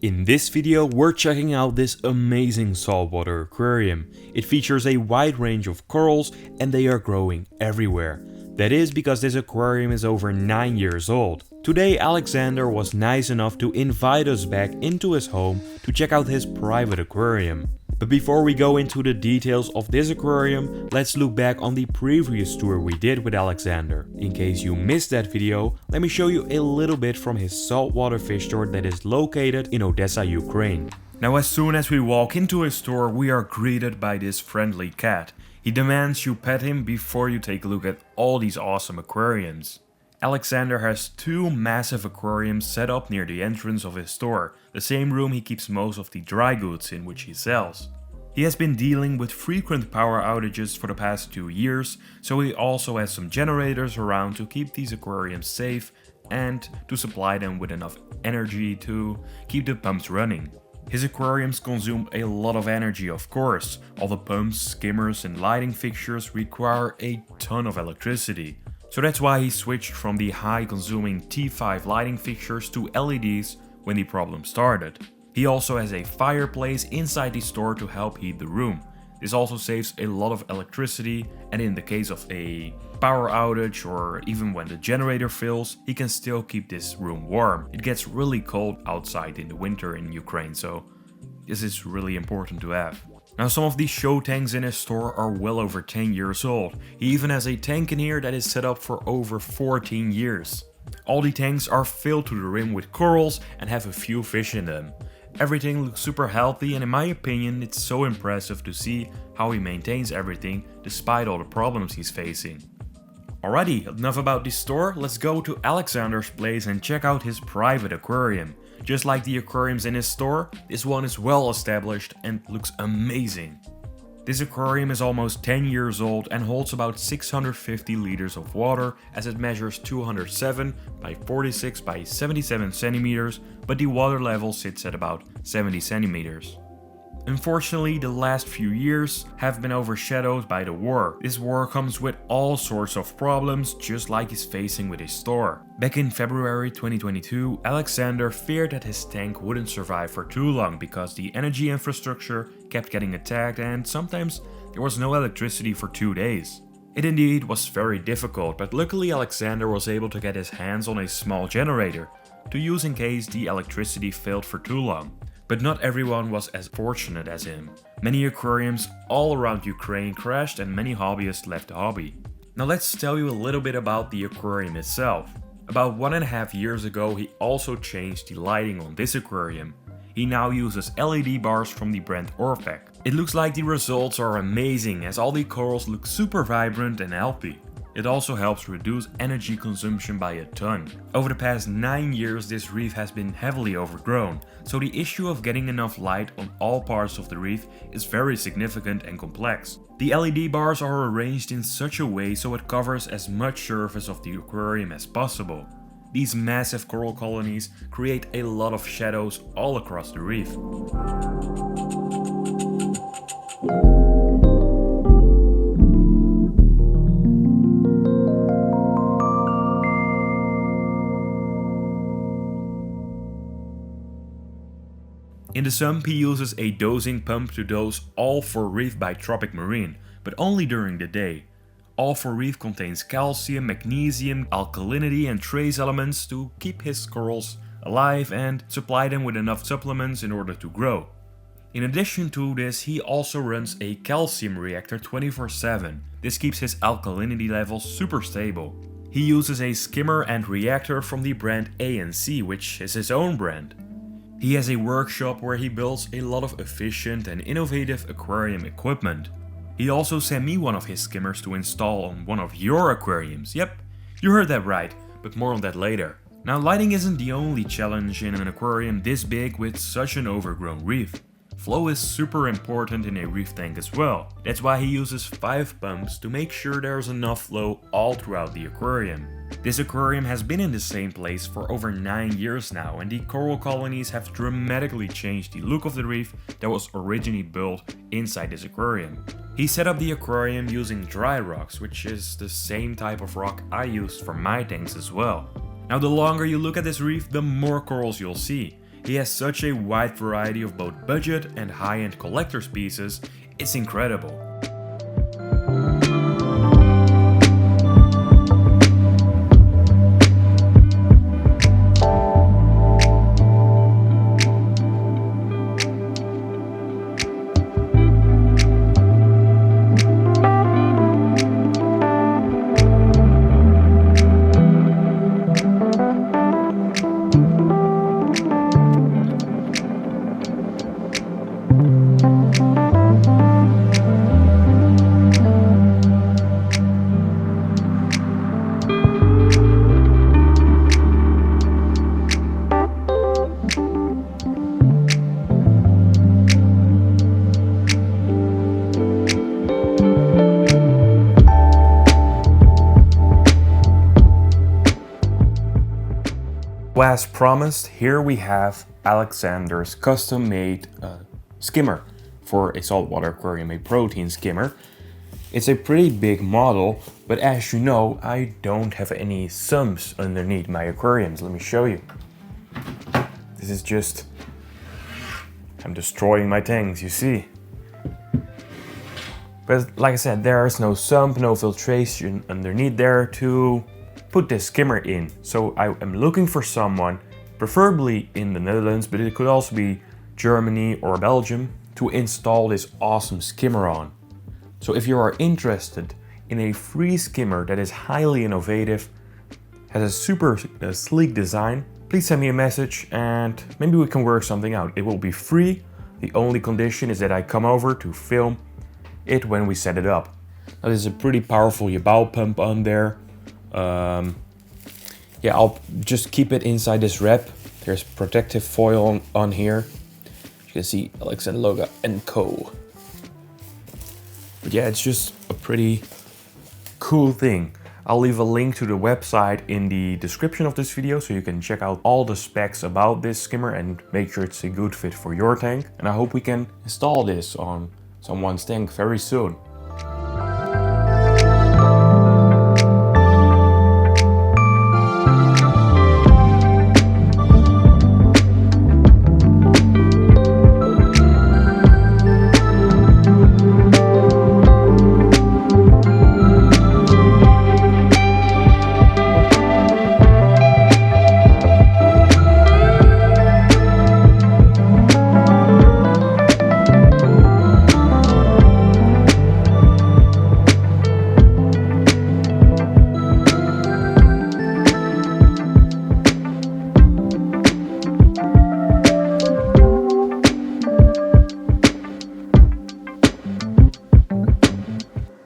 In this video we're checking out this amazing saltwater aquarium. It features a wide range of corals and they are growing everywhere. That is because this aquarium is over 9 years old. Today Alexandr was nice enough to invite us back into his home to check out his private aquarium. But before we go into the details of this aquarium, let's look back on the previous tour we did with Alexandr. In case you missed that video, let me show you a little bit from his saltwater fish store that is located in Odessa, Ukraine. Now as soon as we walk into his store, we are greeted by this friendly cat. He demands you pet him before you take a look at all these awesome aquariums. Alexandr has 2 massive aquariums set up near the entrance of his store, the same room he keeps most of the dry goods in which he sells. He has been dealing with frequent power outages for the past 2 years, so he also has some generators around to keep these aquariums safe and to supply them with enough energy to keep the pumps running. His aquariums consume a lot of energy, of course. All the pumps, skimmers and lighting fixtures require a ton of electricity. So that's why he switched from the high consuming T5 lighting fixtures to LEDs when the problem started. He also has a fireplace inside the store to help heat the room. This also saves a lot of electricity, and in the case of a power outage or even when the generator fails, he can still keep this room warm. It gets really cold outside in the winter in Ukraine, so this is really important to have. Now some of these show tanks in his store are well over 10 years old. He even has a tank in here that is set up for over 14 years. All the tanks are filled to the rim with corals and have a few fish in them. Everything looks super healthy, and in my opinion it's so impressive to see how he maintains everything despite all the problems he's facing. Alrighty, enough about this store, let's go to Alexandr's place and check out his private aquarium. Just like the aquariums in his store, this one is well established and looks amazing. This aquarium is almost 10 years old and holds about 650 liters of water, as it measures 207 by 46 by 77 centimeters, but the water level sits at about 70 centimeters. Unfortunately, the last few years have been overshadowed by the war. This war comes with all sorts of problems, just like he's facing with his store. Back in February 2022, Alexandr feared that his tank wouldn't survive for too long because the energy infrastructure kept getting attacked and sometimes there was no electricity for 2 days. It indeed was very difficult, but luckily Alexandr was able to get his hands on a small generator to use in case the electricity failed for too long. But not everyone was as fortunate as him. Many aquariums all around Ukraine crashed and many hobbyists left the hobby. Now let's tell you a little bit about the aquarium itself. About 1.5 years ago he also changed the lighting on this aquarium. He now uses LED bars from the brand Orphec. It looks like the results are amazing as all the corals look super vibrant and healthy. It also helps reduce energy consumption by a ton. Over the past 9 years this reef has been heavily overgrown, so the issue of getting enough light on all parts of the reef is very significant and complex. The LED bars are arranged in such a way so it covers as much surface of the aquarium as possible. These massive coral colonies create a lot of shadows all across the reef. In the sump he uses a dosing pump to dose all for Reef by Tropic Marine, but only during the day. All for Reef contains calcium, magnesium, alkalinity and trace elements to keep his corals alive and supply them with enough supplements in order to grow. In addition to this, he also runs a calcium reactor 24/7. This keeps his alkalinity levels super stable. He uses a skimmer and reactor from the brand A&C, which is his own brand. He has a workshop where he builds a lot of efficient and innovative aquarium equipment. He also sent me one of his skimmers to install on one of your aquariums. Yep, you heard that right, but more on that later. Now lighting isn't the only challenge in an aquarium this big with such an overgrown reef. Flow is super important in a reef tank as well. That's why he uses 5 pumps to make sure there's enough flow all throughout the aquarium. This aquarium has been in the same place for over 9 years now, and the coral colonies have dramatically changed the look of the reef that was originally built inside this aquarium. He set up the aquarium using dry rocks, which is the same type of rock I used for my tanks as well. Now the longer you look at this reef, the more corals you'll see. He has such a wide variety of both budget and high-end collector's pieces, it's incredible. As promised, here we have Alexandr's custom-made skimmer for a saltwater aquarium, a protein skimmer. It's a pretty big model, but as you know, I don't have any sumps underneath my aquariums. Let me show you. This is just... I'm destroying my tanks, you see. But like I said, there's no sump, no filtration underneath there to put this skimmer in. So I am looking for someone, preferably in the Netherlands, but it could also be Germany or Belgium, to install this awesome skimmer on. So if you are interested in a free skimmer that is highly innovative, has a super sleek design, please send me a message and maybe we can work something out. It will be free. The only condition is that I come over to film it when we set it up. Now there's a pretty powerful Yabao pump on there. Yeah, I'll just keep it inside this wrap. There's protective foil on here. You can see Alexandr logo and co. But yeah, it's just a pretty cool thing. I'll leave a link to the website in the description of this video so you can check out all the specs about this skimmer and make sure it's a good fit for your tank. And I hope we can install this on someone's tank very soon.